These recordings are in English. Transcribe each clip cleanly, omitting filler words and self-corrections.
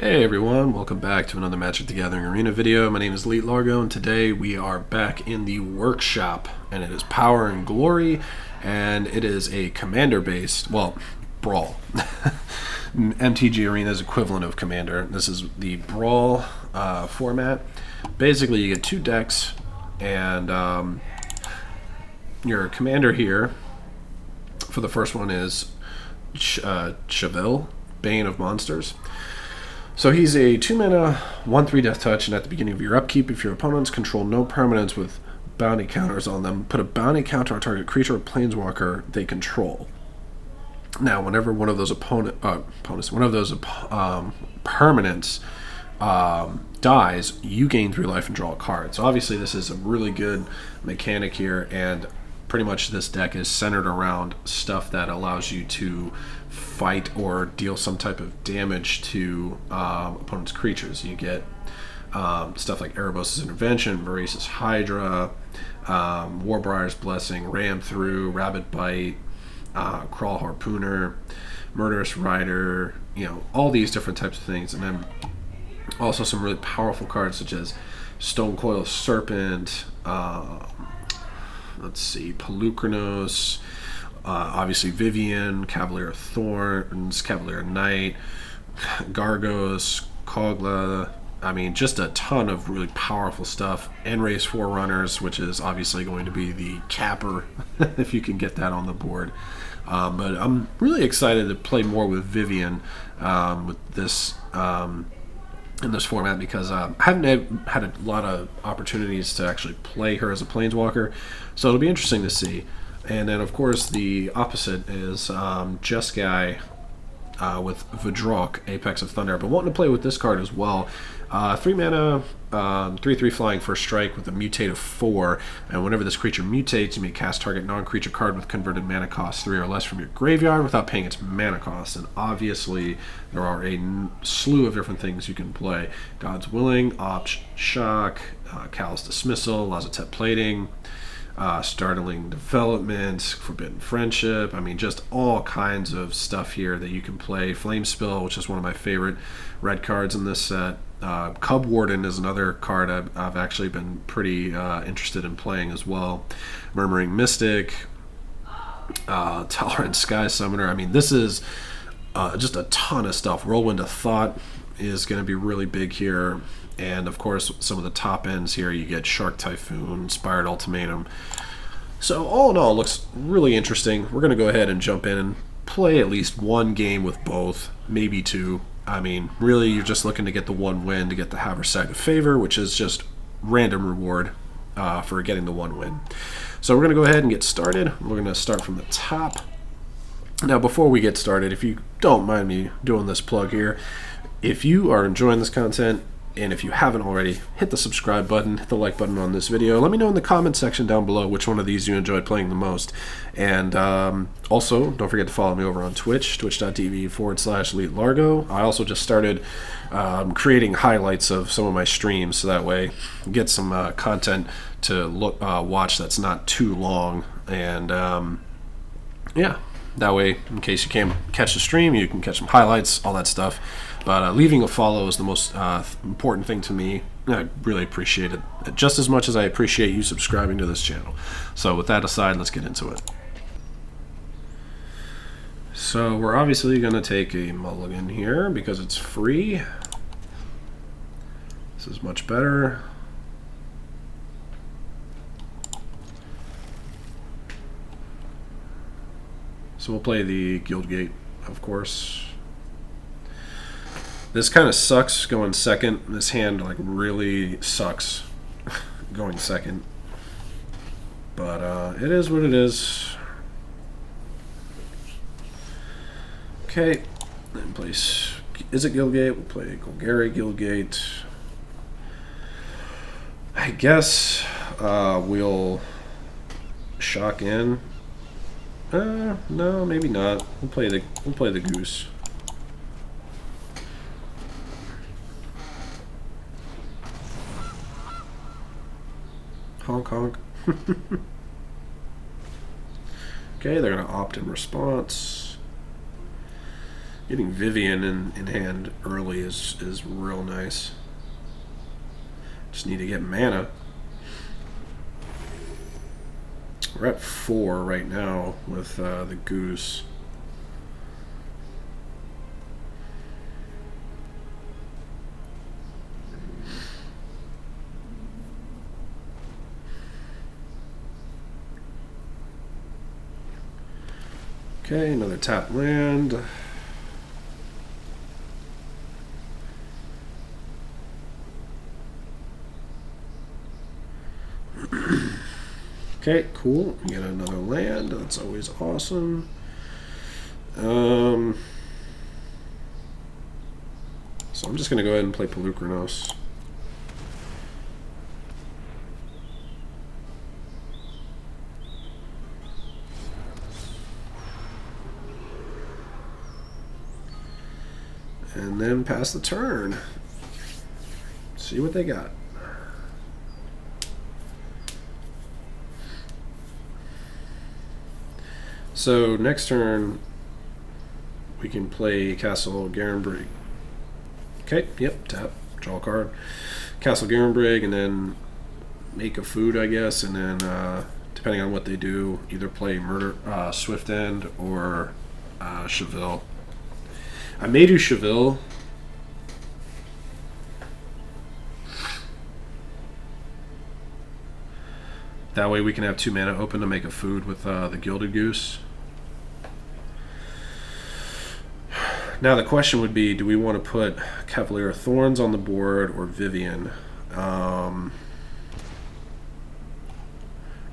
Hey everyone, welcome back to another Magic the Gathering Arena video. My name is Elite Largo, and today we are back in the workshop, and it is Power and Glory, and it is a commander-based, well, Brawl. MTG Arena's equivalent of Commander. This is the Brawl format. Basically, you get two decks, and your commander here, for the first one, is Chevelle, Bane of Monsters. So he's a 2-mana, 1/3 death touch, and at the beginning of your upkeep, if your opponents control no permanents with bounty counters on them, put a bounty counter on target creature or planeswalker they control. Now, whenever one of those permanents dies, you gain 3 life and draw a card. So obviously this is a really good mechanic here, and pretty much this deck is centered around stuff that allows you to fight or deal some type of damage to opponent's creatures. You get stuff like Erebos' Intervention, Voracious Hydra, Warbriar's Blessing, Ram Through, Rabbit Bite, Crawl Harpooner, Murderous Rider, all these different types of things. And then also some really powerful cards such as Stonecoil Serpent, Pelucranos, obviously Vivian, Cavalier of Thorns, Cavalier Knight, Gargos, Kogla. I mean, just a ton of really powerful stuff. Enrace Forerunners, which is obviously going to be the capper if you can get that on the board. But I'm really excited to play more with Vivian with this in this format, because I haven't had a lot of opportunities to actually play her as a planeswalker, so it'll be interesting to see. And then of course the opposite is Jeskai with Vidrock, Apex of Thunder. But wanting to play with this card as well. 3 mana, 3/3 flying first strike with a mutate of 4, and whenever this creature mutates, you may cast target non-creature card with converted mana cost 3 or less from your graveyard without paying its mana cost. And obviously there are a slew of different things you can play. God's Willing, Opt Shock, Callous Dismissal, Lazotep Plating, Startling Development, Forbidden Friendship. I mean, just all kinds of stuff here that you can play. Flame Spill, which is one of my favorite red cards in this set. Cub Warden is another card I've actually been pretty interested in playing as well. Murmuring Mystic, Tolerant Sky Summoner. I mean, this is just a ton of stuff. Whirlwind of Thought is going to be really big here. And of course, some of the top ends here, you get Shark Typhoon, Inspired Ultimatum. So all in all, it looks really interesting. We're going to go ahead and jump in and play at least one game with both, maybe 2. I mean, really, you're just looking to get the 1 win to get the Haversack of Favor, which is just random reward for getting the 1 win. So we're going to go ahead and get started. We're going to start from the top. Now, before we get started, if you don't mind me doing this plug here, if you are enjoying this content, and if you haven't already, hit the subscribe button, hit the like button on this video. Let me know in the comment section down below which one of these you enjoyed playing the most. And also, don't forget to follow me over on Twitch, twitch.tv/Elite Largo. I also just started creating highlights of some of my streams, so that way you get some content to watch that's not too long. And yeah, that way, in case you can't catch the stream, you can catch some highlights, all that stuff. But leaving a follow is the most important thing to me. I really appreciate it, just as much as I appreciate you subscribing to this channel. So with that aside, let's get into it. So we're obviously going to take a mulligan here because it's free. This is much better. So we'll play the Guildgate, of course. This kind of sucks going second. This hand really sucks going second. But it is what it is. Okay, then place. Is it Guildgate? We'll play Golgari Guildgate. I guess we'll shock in. No, maybe not. We'll play the goose. Honk honk. Okay, they're gonna opt in response. Getting Vivian in hand early is real nice. Just need to get mana. We're at 4 right now with the Goose. Okay, another tap land. Okay, cool. We get another land. That's always awesome. So I'm just going to go ahead and play Pelucranos. And then pass the turn. See what they got. So next turn, we can play Castle Garenbrig. Okay, yep, tap, draw a card. Castle Garenbrig, and then make a food, I guess, and then depending on what they do, either play Swift End or Cheville. I may do Cheville. That way we can have 2 mana open to make a food with the Gilded Goose. Now the question would be, do we want to put Cavalier of Thorns on the board or Vivian?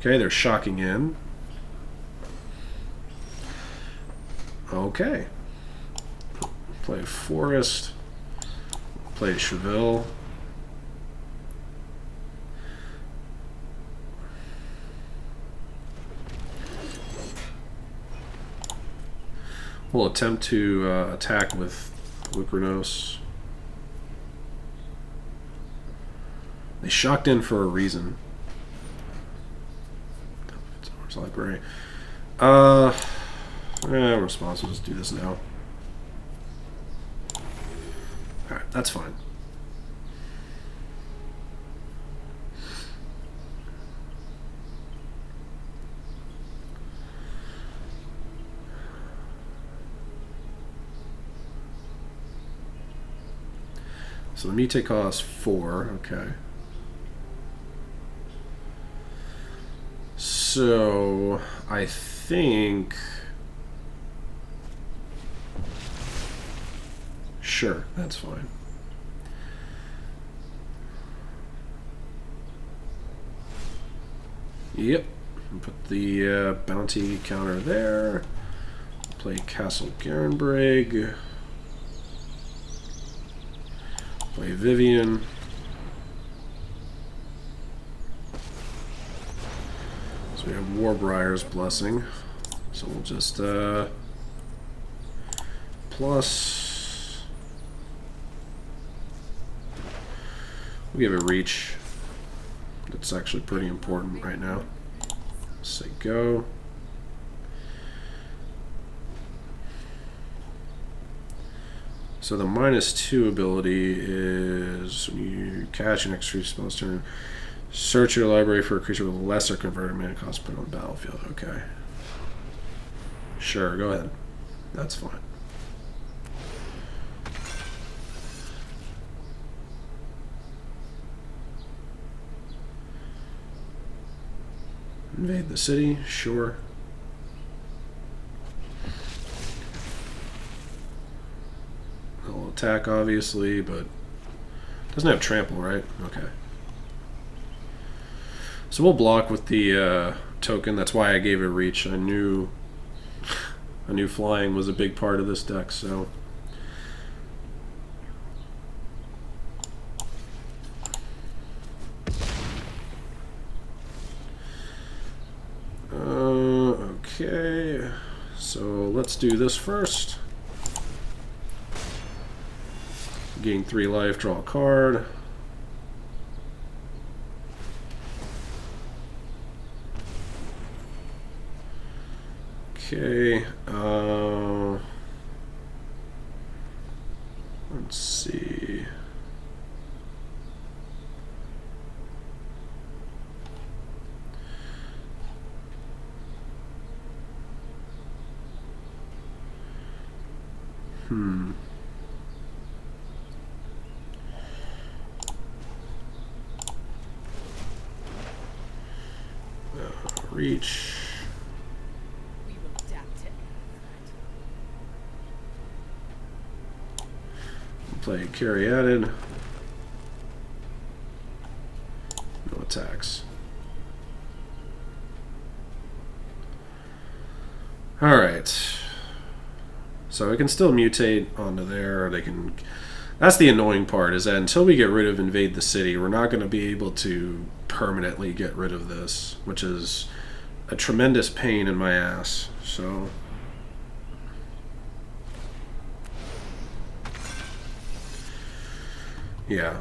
Okay, they're shocking in. Okay. Play Forest. Play Cheville. We'll attempt to attack with Lucranos. They shocked in for a reason. It's library. I'm responsible. Let's do this now. Alright, that's fine. So the Mute costs 4, okay. So I think, sure, that's fine. Yep, put the bounty counter there. Play Castle Garenbrig. Play Vivian. So we have Warbriar's Blessing. So we'll just plus. We'll give it reach. That's actually pretty important right now. Say go. So the -2 ability is when you catch an extra spell's turn, search your library for a creature with lesser converted mana cost put on the battlefield. Okay. Sure, go ahead. That's fine. Invade the city, sure. They'll attack, obviously, but doesn't have trample, right? Okay. So we'll block with the token. That's why I gave it reach. I knew flying was a big part of this deck, so. Okay, so let's do this first. Gain 3 life, draw a card. Okay, Reach. We will adapt to any Play carry added. No attacks. Alright. So it can still mutate onto there, or they can... That's the annoying part, is that until we get rid of Invade the City, we're not going to be able to permanently get rid of this, which is a tremendous pain in my ass. So... yeah.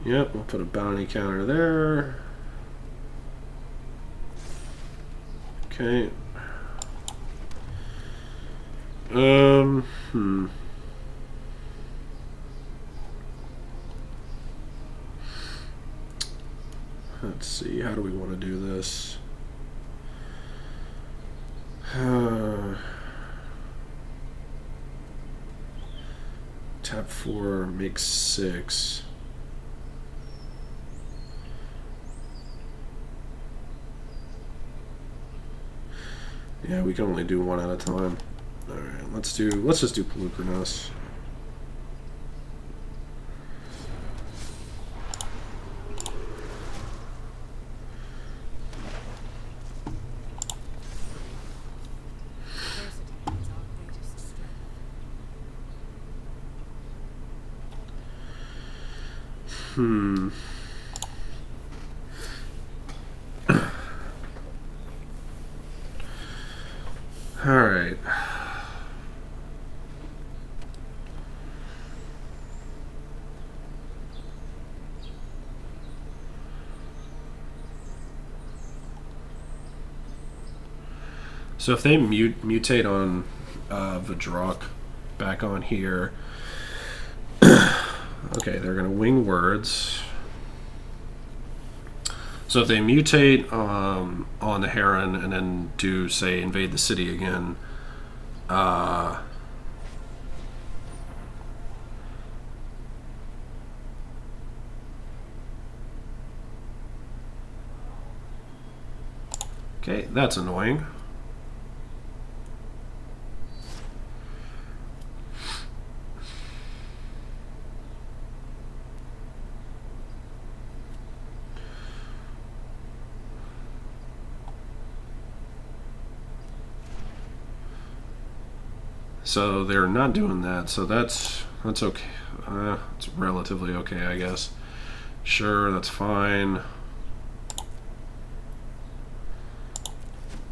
Yep, we'll put a bounty counter there. Okay. Let's see, how do we want to do this? Tap 4 makes 6. Yeah, we can only do one at a time. All right, let's just do Pelucranos. All right. So if they mutate on Vidrock back on here, okay, they're going to wing words. So if they mutate on the Heron and then do, say, invade the city again, okay, that's annoying. So they're not doing that, so that's okay. It's relatively okay, I guess. Sure, that's fine.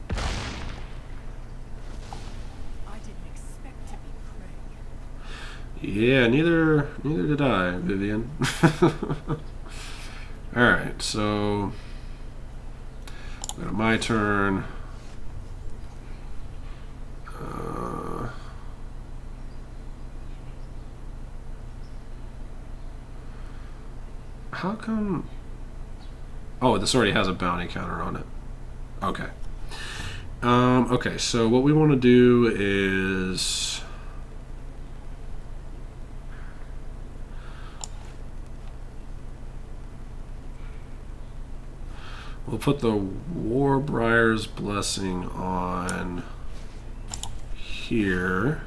I didn't expect to be prey. Yeah, neither did I, Vivian. All right, so go to my turn. How come? Oh, this already has a bounty counter on it. Okay. Okay, so what we want to do is we'll put the Warbrier's Blessing on here.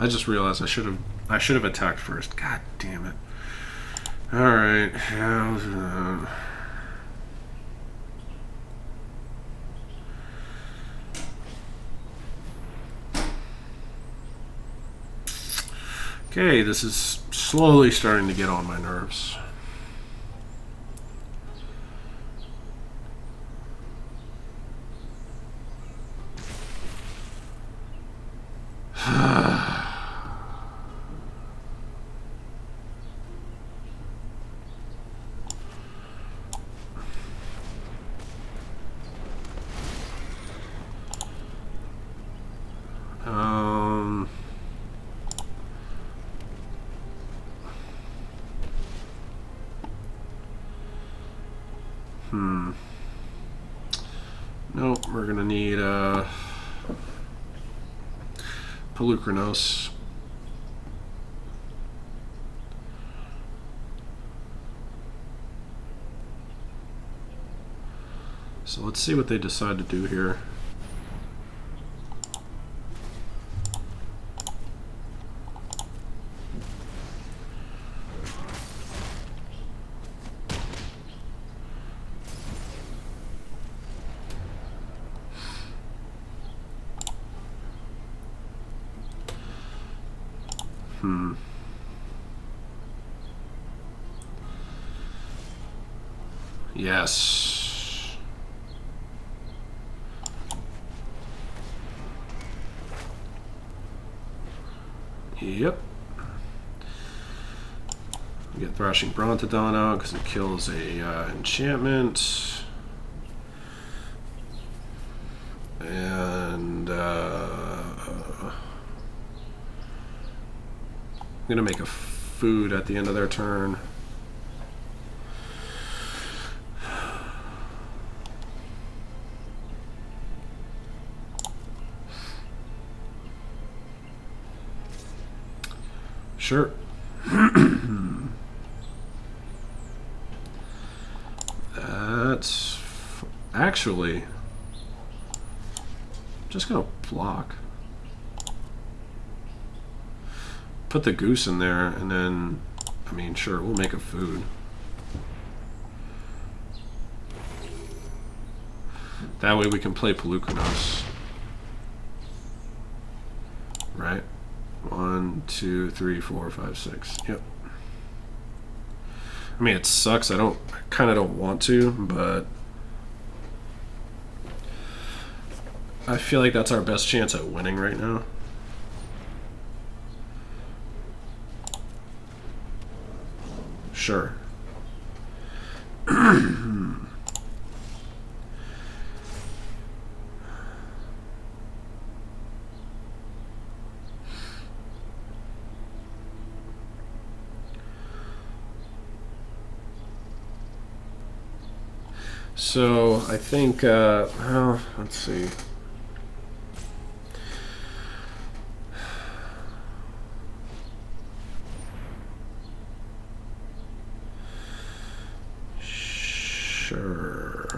I just realized I should have attacked first. God damn it. All right. Okay, this is slowly starting to get on my nerves. Nope, we're gonna need Pelucranos. So let's see what they decide to do here. Yes. Yep. We get Thrashing Brontodon out because it kills a enchantment. And I'm going to make a food at the end of their turn. Sure. That's actually just gonna block. Put the goose in there, and then, I mean, sure, we'll make a food. That way we can play Pelucranos. Right? 1, 2, 3, 4, 5, 6. Yep. I mean, it sucks. I kind of don't want to, but I feel like that's our best chance at winning right now. Sure. So I think, well, let's see. Sure.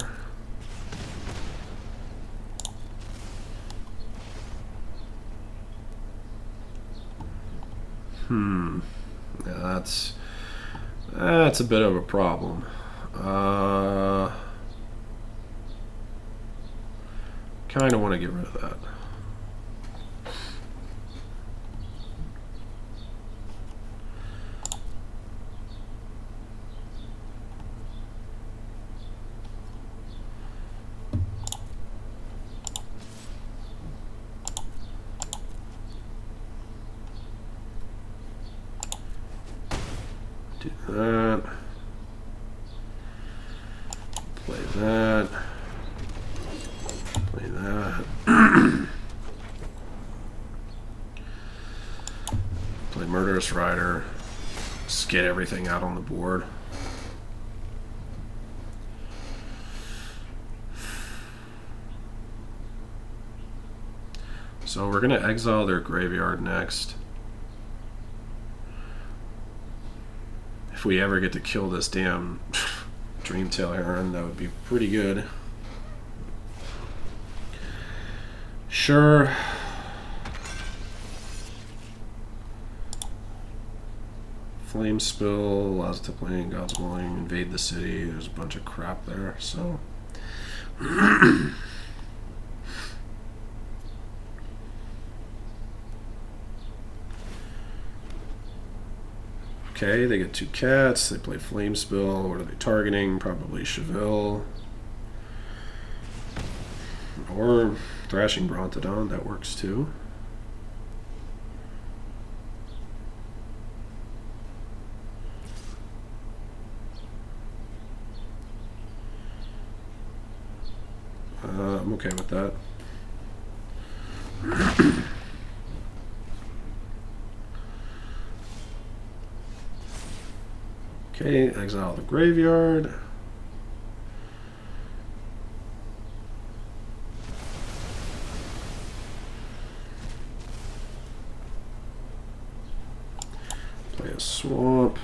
Yeah, that's a bit of a problem. Kind of want to get rid of that. Do that. Play that. Play that. Play Murderous Rider. Just get everything out on the board. So we're going to exile their graveyard next. If we ever get to kill this damn Dreamtail Heron, that would be pretty good. Sure. Flame Spill allows it to play in God's Willing, invade the city. There's a bunch of crap there, so. Okay, they get 2 cats. They play Flame Spill. What are they targeting? Probably Cheville. Or Thrashing Brontodon. That works too. I'm okay with that. Okay, exile the graveyard. Play a swamp.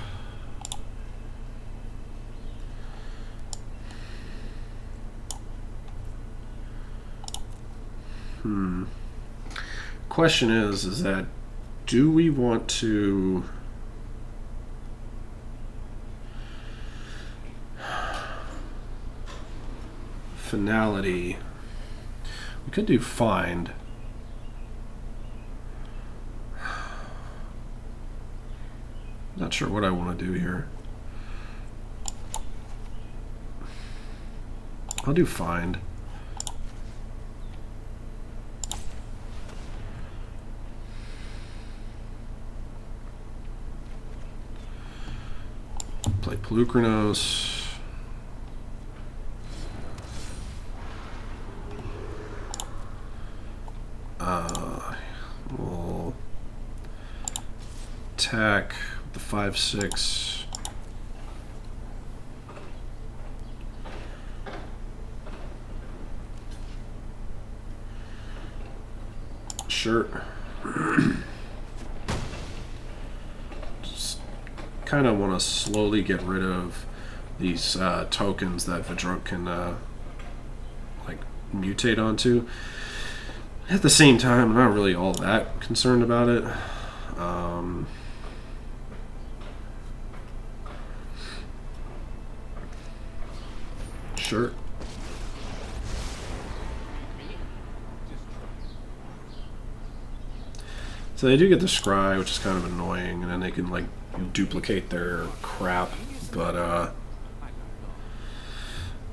Question is that do we want to finality? We could do find. Not sure what I want to do here. I'll do find. Play Pelucranos. We'll attack the 5/6. Sure. Just kind of want to slowly get rid of these tokens that Vidrunk can like mutate onto. At the same time, I'm not really all that concerned about it. Sure. So they do get the scry, which is kind of annoying, and then they can like duplicate their crap. But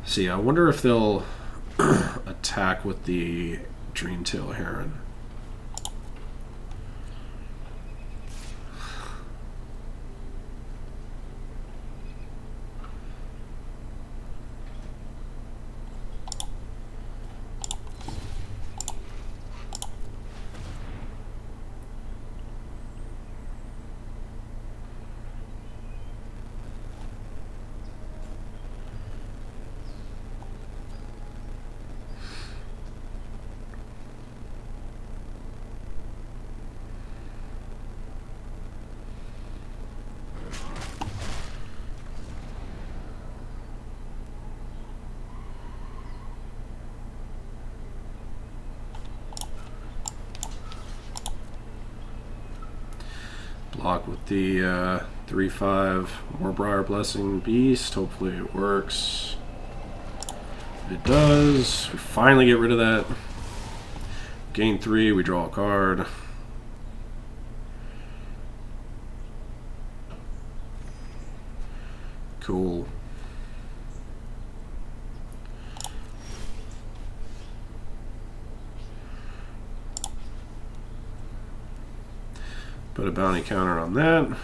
see, I wonder if they'll attack with the Dreamtail Heron. Block with the 3/5 Warbriar Blessing Beast. Hopefully it works. If it does, we finally get rid of that. Gain 3, we draw a card. Cool. Put a bounty counter on that.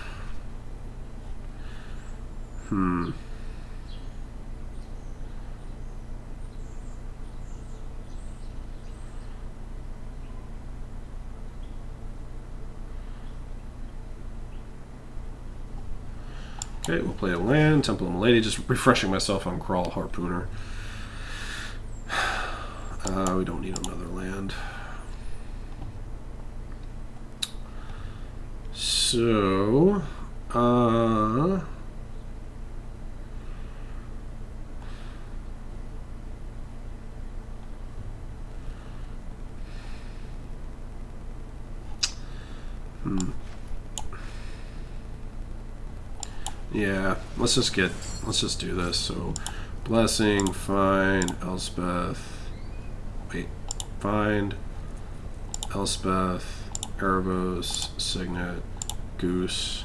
Okay, we'll play a land, Temple of Milady, just refreshing myself on Crawl Harpooner. We don't need another land. So, yeah, let's just do this. So, Blessing, find, Elspeth, wait, find, Elspeth, Erebos, Signet, Goose.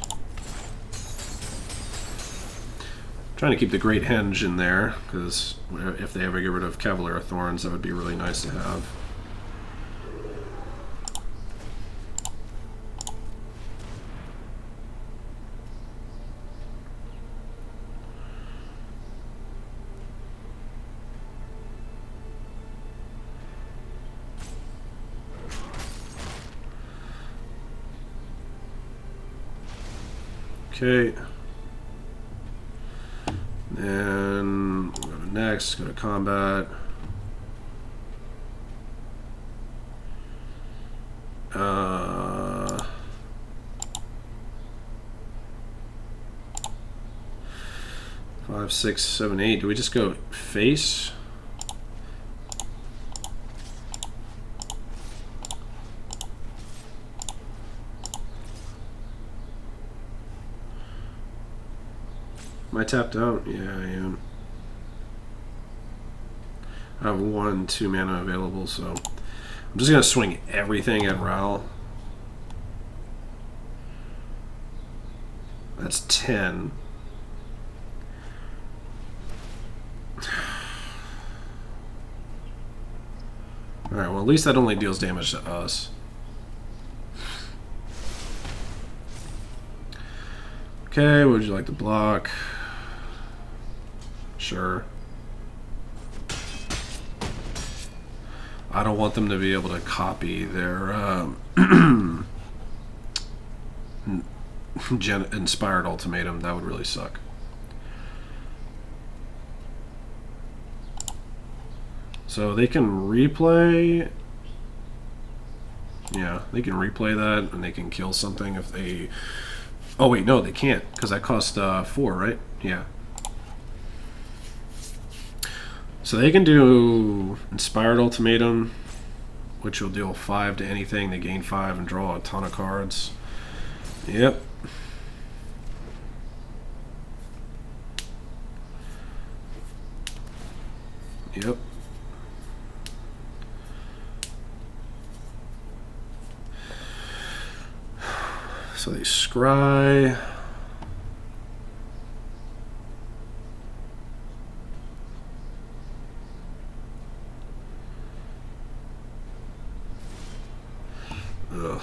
Trying to keep the Great Henge in there, because if they ever get rid of Cavalier of Thorns, that would be really nice to have. Okay. Then we'll go to next, go to combat. Five, 6, 7, 8. Do we just go face? Am I tapped out? Yeah, I am. I have 1, 2 mana available, so I'm just gonna swing everything at Ral. That's 10. Alright, well at least that only deals damage to us. Okay, would you like to block? Sure. I don't want them to be able to copy their inspired ultimatum. That would really suck. So they can replay. Yeah, they can replay that, and they can kill something if they. Oh wait, no, they can't, because that cost 4, right? Yeah. So they can do Inspired Ultimatum, which will deal 5 to anything. They gain 5 and draw a ton of cards. Yep. Yep. So they scry. Ugh.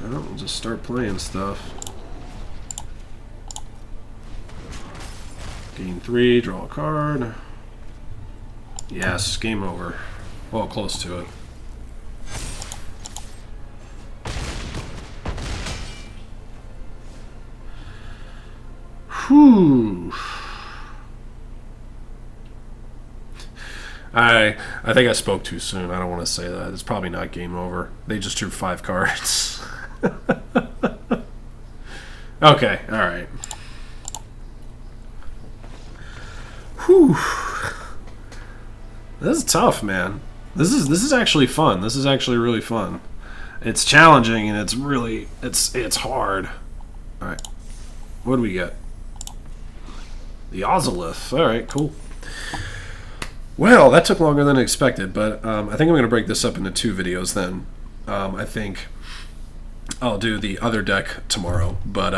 Well, we'll just start playing stuff. Gain 3, draw a card. Yes, game over. Well, close to it. Whew. I think I spoke too soon. I don't want to say that. It's probably not game over. They just drew 5 cards. Okay, all right. Whew. This is tough, man. This is actually fun. This is actually really fun. It's challenging and it's hard. All right. What do we get? The Ozolith. All right, cool. Well, that took longer than expected, but I think I'm going to break this up into 2 videos then. I think I'll do the other deck tomorrow, but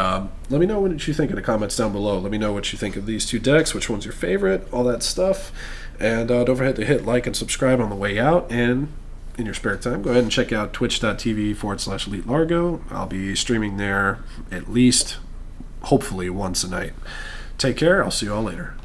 let me know what you think in the comments down below. Let me know what you think of these 2 decks, which one's your favorite, all that stuff. And don't forget to hit like and subscribe on the way out, and in your spare time, go ahead and check out twitch.tv/Elite Largo. I'll be streaming there at least, hopefully, once a night. Take care. I'll see you all later.